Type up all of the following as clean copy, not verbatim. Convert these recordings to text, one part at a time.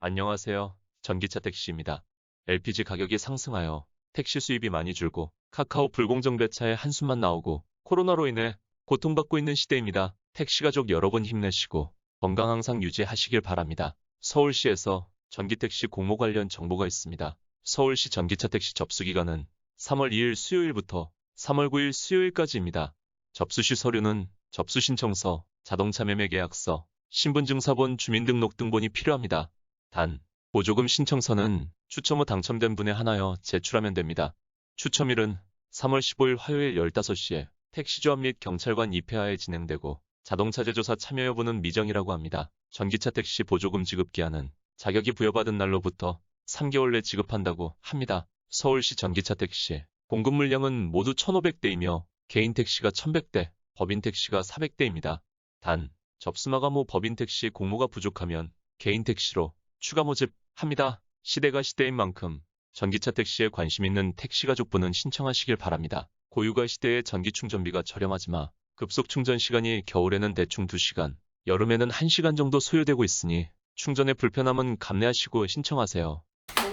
안녕하세요. 전기차 택시입니다. LPG 가격이 상승하여 택시 수입이 많이 줄고 카카오 불공정 배차에 한숨만 나오고 코로나로 인해 고통받고 있는 시대입니다. 택시 가족 여러분 힘내시고 건강 항상 유지하시길 바랍니다. 서울시에서 전기택시 공모 관련 정보가 있습니다. 서울시 전기차 택시 접수 기간은 3월 2일 수요일부터 3월 9일 수요일까지입니다. 접수 시 서류는 접수 신청서, 자동차 매매 계약서, 신분증사본, 주민등록등본이 필요합니다. 단, 보조금 신청서는 추첨 후 당첨된 분에 한하여 제출하면 됩니다. 추첨일은 3월 15일 화요일 15시에 택시조합 및 경찰관 입회하에 진행되고 자동차 제조사 참여 여부는 미정이라고 합니다. 전기차 택시 보조금 지급 기한은 자격이 부여받은 날로부터 3개월 내 지급한다고 합니다. 서울시 전기차 택시 공급 물량은 모두 1,500대이며 개인 택시가 1,100대, 법인 택시가 400대입니다. 단, 접수 마감 후 법인 택시 공모가 부족하면 개인 택시로 추가 모집합니다. 시대가 시대인 만큼 전기차 택시에 관심 있는 택시 가족분은 신청하시길 바랍니다. 고유가 시대의 전기 충전비가 저렴하지만 급속 충전 시간이 겨울에는 대충 2시간, 여름에는 1시간 정도 소요되고 있으니 충전의 불편함은 감내하시고 신청하세요.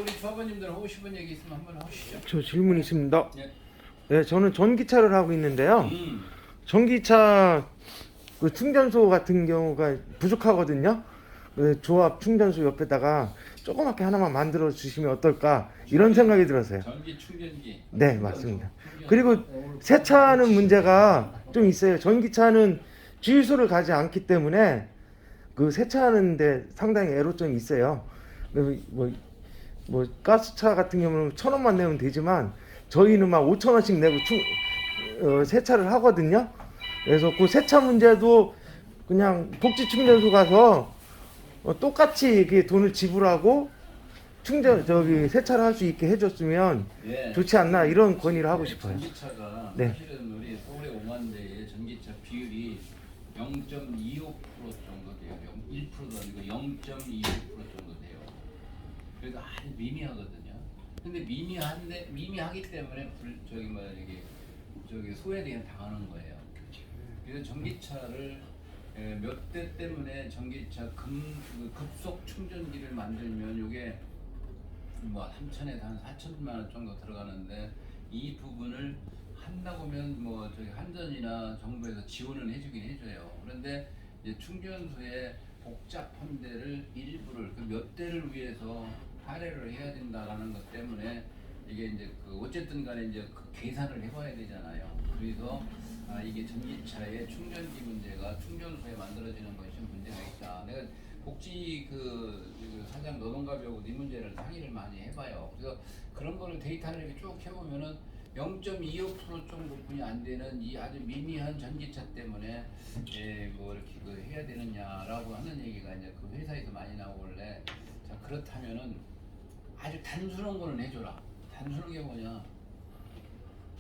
우리 조합원님들 하고 싶은 얘기 있으면 한번 하시죠. 저 질문 있습니다. 네. 네, 저는 전기차를 하고 있는데요. 전기차 그 충전소 같은 경우가 부족하거든요. 그 조합 충전소 옆에다가 조그맣게 하나만 만들어 주시면 어떨까 이런 생각이 들었어요. 전기 충전기. 네, 맞습니다. 그리고 세차하는 문제가 좀 있어요. 전기차는 주유소를 가지 않기 때문에 그 세차하는데 상당히 애로점이 있어요. 뭐 가스차 같은 경우는 1,000원만 내면 되지만 저희는 막 5,000원씩 내고 세차를 하거든요. 그래서 그 세차 문제도 그냥 복지 충전소 가서 똑같이 이렇게 돈을 지불하고 세차를 할 수 있게 해줬으면 네. 좋지 않나 이런 건의를 하고 싶어요. 전기차가 네. 사실은 우리 서울의 5만 대의 전기차 비율이 0.25% 정도 돼요. 1%도 아니고 0.25% 정도 돼요. 그래서 아주 미미하거든요. 근데 미미하기 때문에 저기 소외되게 당하는 거예요. 그래서 전기차를 몇 대 때문에 전기차 급속 충전기를 만들면 이게 뭐 3천에서 한 4천만 원 정도 들어가는데 이 부분을 한다고면 뭐 저기 한전이나 정부에서 지원을 해주긴 해줘요. 그런데 이제 충전소의 복잡한 데를 일부를 그 몇 대를 위해서 할애를 해야 된다라는 것 때문에 이게 이제 그 어쨌든 간에 이제 그 계산을 해봐야 되잖아요. 그래서 이게 전기차의 충전기 문제가 충전소에 만들어지는 것이 문제가 있다. 내가 복지 그 사장 노동갑하고 이 문제를 상의를 많이 해봐요. 그래서 그런 거를 데이터를 이렇게 쭉 해보면은 0.25% 정도뿐이 안 되는 이 아주 미미한 전기차 때문에 뭐 이렇게 해야 되느냐라고 하는 얘기가 이제 그 회사에서 많이 나오길래 자 그렇다면은 아주 단순한 거는 해줘라. 단순한 게 뭐냐?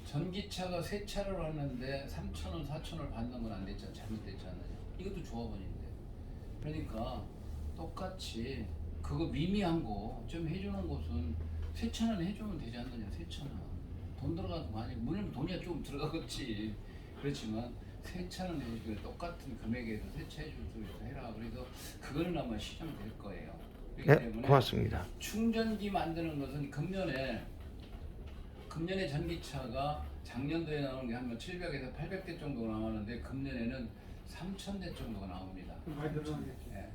전기차가 세차를 하는데 3,000원, 4,000원을 받는 건 안 됐잖아. 잘못됐지 않느냐. 이것도 조합원인데. 그러니까 똑같이 그거 미미한 거 좀 해주는 곳은 세차는 해주면 되지 않느냐. 세차는 돈 들어가도 많이 물론 돈이 좀 들어가겠지. 그렇지만 세차는 해주고 똑같은 금액에서 세차해 줄 수 있어 해라. 그래서 그거는 아마 시정될 거예요. 그렇기 네, 때문에 고맙습니다. 충전기 만드는 것은 금년에 전기차가 작년도에 나오는 게 한 700에서 800대 정도 나왔는데 금년에는 3,000대 정도가 나옵니다. 많이 늘어나겠죠. 네,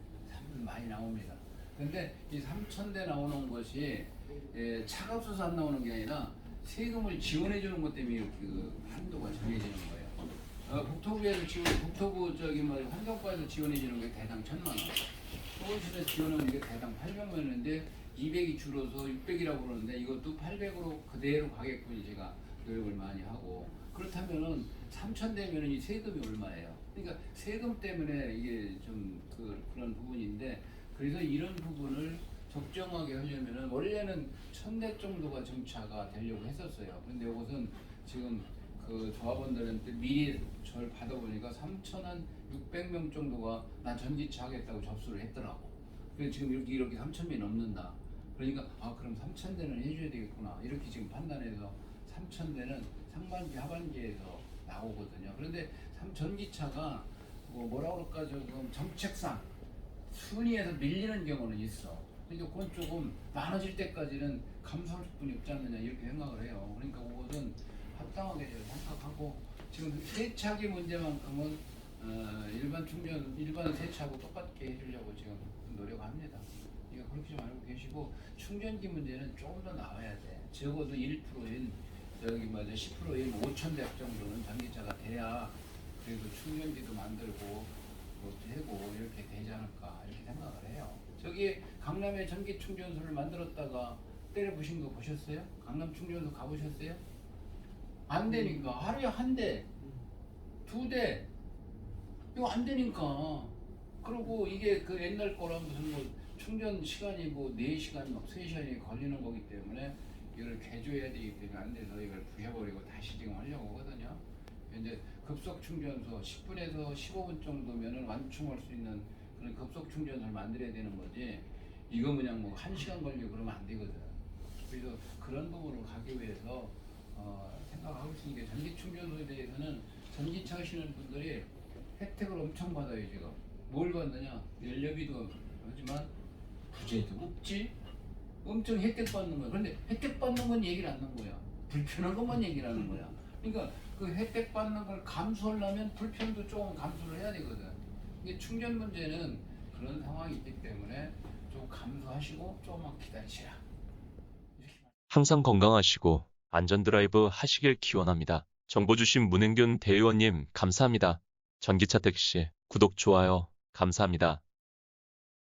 많이 나옵니다. 근데 이 3,000대 나오는 것이 차가 없어서 안 나오는 게 아니라 세금을 지원해 주는 것 때문에 그 한도가 정해지는 거예요. 국토부에서 국토부 환경과에서 지원해 주는 게 대당 1,000만 원. 서울시에서 지원하는 게 대당 800만 원인데 200이 줄어서 600이라고 그러는데 이것도 800으로 그대로 가겠군요. 제가 노력을 많이 하고 그렇다면은 3,000 되면은 이 세금이 얼마예요? 그러니까 세금 때문에 이게 좀 그런 부분인데 그래서 이런 부분을 적정하게 하려면은 원래는 1,000대 정도가 정차가 되려고 했었어요. 근데 이것은 지금 그 조합원들한테 미리 저를 받아보니까 3,600명 정도가 난 전기차 하겠다고 접수를 했더라고. 그래서 지금 이렇게 3,000명이 넘는다. 그러니까 그럼 3,000대는 해줘야 되겠구나 이렇게 지금 판단해서 3,000대는 상반기 하반기에서 나오거든요. 그런데 전기차가 뭐라 그럴까 조금 정책상 순위에서 밀리는 경우는 있어. 그러니까 그건 조금 많아질 때까지는 감수할 수뿐이 없지 않느냐 이렇게 생각을 해요. 그러니까 그것은 합당하게 생각하고 지금 세차기 문제만큼은 일반 세차하고 똑같게 해주려고 지금 노력합니다. 그러니까 그렇게 좀 알고 계시고 충전기 문제는 조금 더 나와야 돼. 적어도 1%인 10%인 5,100 정도는 전기차가 돼야 그래도 충전기도 만들고 뭐 되고 이렇게 되지 않을까 이렇게 생각을 해요. 저기 강남에 전기 충전소를 만들었다가 때려 부신 거 보셨어요? 강남 충전소 가보셨어요? 안 되니까 하루에 한 대, 두 대, 이거 안 되니까. 그리고 이게 그 옛날 거라 무슨 뭐 충전 시간이 뭐 4시간 막 3시간이 걸리는 거기 때문에 이걸 개조해야 되기 때문에 안 돼서 이걸 부셔버리고 다시 지금 하려고 하거든요. 이제 급속 충전소 10분에서 15분 정도면은 완충할 수 있는 그런 급속 충전소를 만들어야 되는 거지. 이거 그냥 뭐 1시간 걸리고 그러면 안 되거든. 그래서 그런 부분을 가기 위해서 생각하고 있으니까 전기 충전소에 대해서는 전기차 하시는 분들이 혜택을 엄청 받아요 지금. 뭘 받느냐? 연료비도 하지만 부재도 없지. 엄청 혜택 받는 거야. 그런데 혜택 받는 건 얘기를 안 하는 거야. 불편한 것만 얘기를 하는 거야. 그러니까 그 혜택 받는 걸 감수하려면 불편도 조금 감수를 해야 되거든. 이게 충전 문제는 그런 상황이 있기 때문에 좀 감수하시고 조금만 기다리시라. 이렇게 항상 건강하시고 안전 드라이브 하시길 기원합니다. 정보 주신 문행균 대의원님 감사합니다. 전기차 택시 구독, 좋아요 감사합니다.